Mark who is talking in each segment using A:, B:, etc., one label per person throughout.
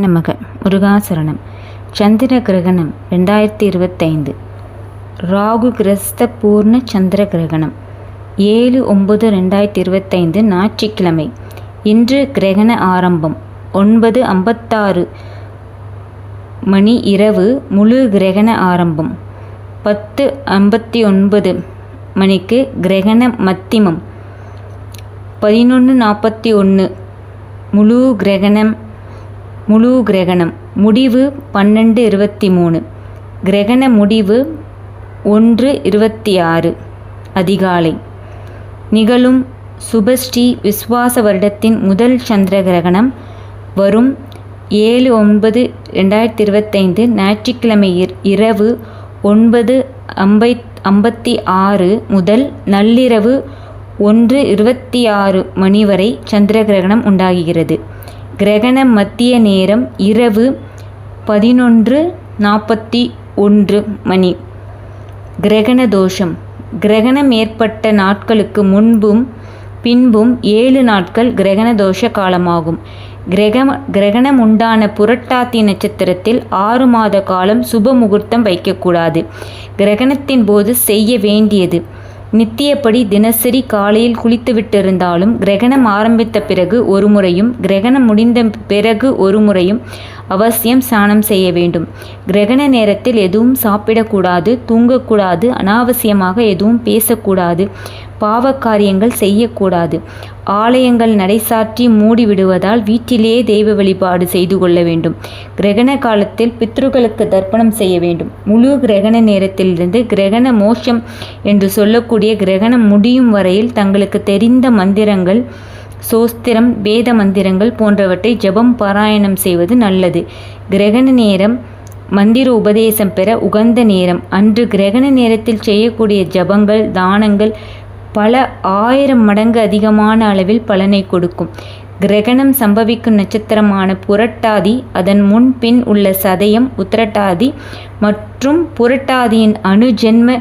A: நமக முருகாசரணம். சந்திர கிரகணம் 2025. ராகு கிரஸ்த பூர்ண சந்திர கிரகணம் 7/9/2025 ஞாயிற்றுக்கிழமை. இன்று கிரகண ஆரம்பம் 9:56 மணி இரவு. முழு கிரகண ஆரம்பம் 10:59 மணிக்கு. கிரகண மத்திமம் 11:41. முழு கிரகணம் முடிவு 12:23. கிரகண முடிவு 1:26 அதிகாலை. நிகழும் சுபஸ்ரீ விஸ்வாச வருடத்தின் முதல் சந்திர கிரகணம் வரும் 7/9/2025 ஞாயிற்றுக்கிழமை இரவு 9:56 முதல் நள்ளிரவு 1:26 மணி வரை சந்திர கிரகணம் உண்டாகிறது. கிரகண மத்திய நேரம் இரவு 11:41 மணி. கிரகண தோஷம். கிரகணம் ஏற்பட்ட நாட்களுக்கு முன்பும் பின்பும் 7 நாட்கள் கிரகண தோஷ காலமாகும். கிரகணம் உண்டான புரட்டாதி நட்சத்திரத்தில் 6 மாத காலம் சுப முகூர்த்தம் வைக்கக்கூடாது. கிரகணத்தின் போது செய்ய வேண்டியது: நித்தியப்படி தினசரி காலையில் குளித்துவிட்டிருந்தாலும் கிரகணம் ஆரம்பித்த பிறகு ஒரு முறையும் கிரகணம் முடிந்த பிறகு ஒரு முறையும் அவசியம் ஸ்நானம் செய்ய வேண்டும். கிரகண நேரத்தில் எதுவும் சாப்பிடக்கூடாது, தூங்கக்கூடாது, அனாவசியமாக எதுவும் பேசக்கூடாது, பாவக்காரியங்கள் செய்யக்கூடாது. ஆலயங்கள் நடைசாற்றி மூடிவிடுவதால் வீட்டிலேயே தெய்வ வழிபாடு செய்து கொள்ள வேண்டும். கிரகண காலத்தில் பித்ருக்களுக்கு தர்ப்பணம் செய்ய வேண்டும். முழு கிரகண நேரத்திலிருந்து கிரகண மோட்சம் என்று சொல்லக்கூடிய கிரகணம் முடியும் வரையில் தங்களுக்கு தெரிந்த மந்திரங்கள், சோஸ்திரம், வேத மந்திரங்கள் போன்றவற்றை ஜபம் பாராயணம் செய்வது நல்லது. கிரகண நேரம் மந்திர உபதேசம் பெற உகந்த நேரம். அன்று கிரகண நேரத்தில் செய்யக்கூடிய ஜபங்கள், தானங்கள் பல 1000 மடங்கு அதிகமான அளவில் பலனை கொடுக்கும். கிரகணம் சம்பவிக்கும் நட்சத்திரமான புரட்டாதி, அதன் முன் பின் உள்ள சதயம், உத்திரட்டாதி மற்றும் புரட்டாதியின் அணுஜென்ம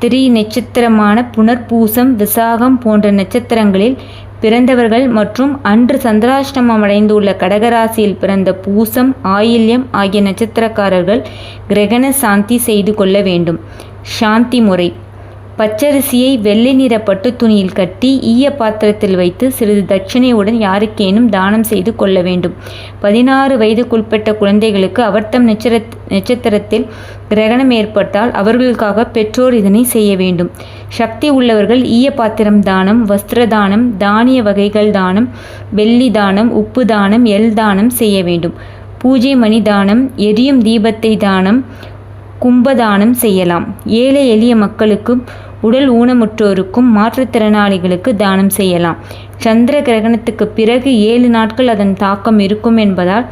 A: திரி நட்சத்திரமான புனர்பூசம், விசாகம் போன்ற நட்சத்திரங்களில் பிறந்தவர்கள் மற்றும் அன்று சந்திராஷ்டமம் அடைந்துள்ள கடகராசியில் பிறந்த பூசம், ஆயில்யம் ஆகிய நட்சத்திரக்காரர்கள் கிரகண சாந்தி செய்து கொள்ள வேண்டும். சாந்தி முறை: பச்சரிசியை வெள்ளை நிற பட்டு துணியில் கட்டி ஈய பாத்திரத்தில் வைத்து சிறிது தட்சிணையுடன் யாருக்கேனும் தானம் செய்து கொள்ள வேண்டும். 16 வயதுக்குட்பட்ட குழந்தைகளுக்கு அவர்த்தம் நட்சத்திரத்தில் கிரகணம் ஏற்பட்டால் அவர்களுக்காக பெற்றோர் இதனை செய்ய வேண்டும். சக்தி உள்ளவர்கள் ஈய பாத்திரம் தானம், வஸ்திர தானம், தானிய வகைகள் தானம், வெள்ளி தானம், உப்பு தானம், எல் தானம் செய்ய வேண்டும். பூஜை மணி தானம், எரியும் தீபத்தை தானம், கும்பதானம் செய்யலாம். ஏழை எளிய மக்களுக்கும் உடல் ஊனமுற்றோருக்கும் மாற்றுத்திறனாளிகளுக்கு தானம் செய்யலாம். சந்திர கிரகணத்துக்கு பிறகு 7 நாட்கள் அதன் தாக்கம் இருக்கும் என்பதால்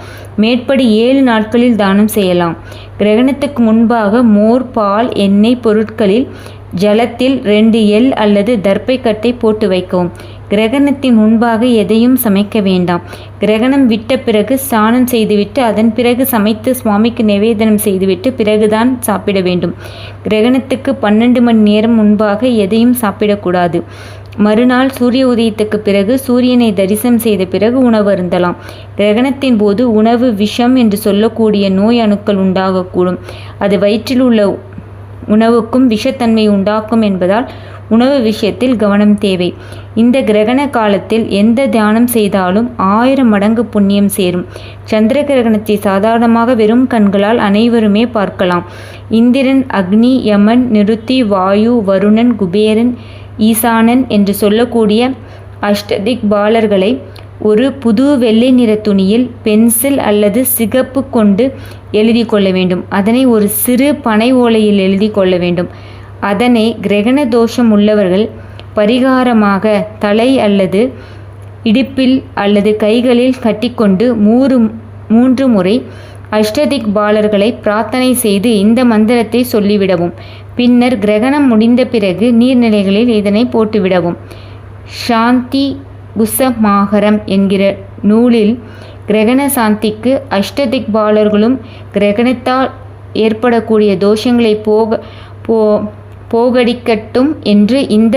A: மேற்படி 7 நாட்களில் தானம் செய்யலாம். கிரகணத்துக்கு முன்பாக மோர், பால், எண்ணெய் பொருட்களில் ஜலத்தில் 2 எள் அல்லது தர்ப்பைக்கட்டை போட்டு வைக்கவும். கிரகணத்தின் முன்பாக எதையும் சமைக்க வேண்டாம். கிரகணம் விட்ட பிறகு ஸ்நானம் செய்துவிட்டு அதன் பிறகு சமைத்து சுவாமிக்கு நிவேதனம் செய்துவிட்டு பிறகுதான் சாப்பிட வேண்டும். கிரகணத்துக்கு 12 மணி நேரம் முன்பாக எதையும் சாப்பிடக்கூடாது. மறுநாள் சூரிய உதயத்துக்கு பிறகு சூரியனை தரிசனம் செய்த பிறகு உணவு அருந்தலாம். கிரகணத்தின் போது உணவு விஷம் என்று சொல்லக்கூடிய நோய் அணுக்கள் உண்டாகக்கூடும். அது வயிற்றில் உள்ள உணவுக்கும் விஷத்தன்மை உண்டாக்கும் என்பதால் உணவு விஷயத்தில் கவனம் தேவை. இந்த கிரகண காலத்தில் எந்த தியானம் செய்தாலும் 1000 மடங்கு புண்ணியம் சேரும். சந்திர கிரகணத்தை சாதாரணமாக வெறும் கண்களால் அனைவருமே பார்க்கலாம். இந்திரன், அக்னி, யமன், நிருத்தி, வாயு, வருணன், குபேரன், ஈசானன் என்று சொல்லக்கூடிய அஷ்டதிக் பாலர்களை ஒரு புது வெள்ளை நிற துணியில் பென்சில் அல்லது சிகப்பு கொண்டு எழுதி கொள்ள வேண்டும். அதனை ஒரு சிறு பனை ஓலையில் எழுதி கொள்ள வேண்டும். அதனை கிரகண தோஷம் உள்ளவர்கள் பரிகாரமாக தலை அல்லது இடுப்பில் அல்லது கைகளில் கட்டிக்கொண்டு 3 முறை அஷ்டதிக் பாலர்களை பிரார்த்தனை செய்து இந்த மந்திரத்தை சொல்லிவிடவும். பின்னர் கிரகணம் முடிந்த பிறகு நீர்நிலைகளில் இதனை போட்டுவிடவும். சாந்தி குசமாகரம் என்கிற நூலில் கிரகண சாந்திக்கு அஷ்டதிக் பாலர்களும் கிரகணத்தால் ஏற்படக்கூடிய தோஷங்களை போகடிக்கட்டும் என்று இந்த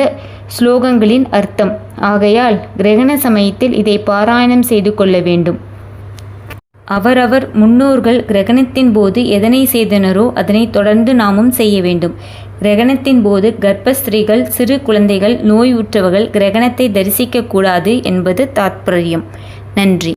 A: ஸ்லோகங்களின் அர்த்தம். ஆகையால் கிரகண சமயத்தில் இதை பாராயணம் செய்து கொள்ள வேண்டும். அவரவர் முன்னோர்கள் கிரகணத்தின் போது எதனை செய்தனரோ அதனை தொடர்ந்து நாமும் செய்ய வேண்டும். கிரகணத்தின் போது கர்ப்பஸ்திரீகள், சிறு குழந்தைகள், நோயுற்றவர்கள் கிரகணத்தை தரிசிக்க கூடாது என்பது தாத்பரியம். நன்றி.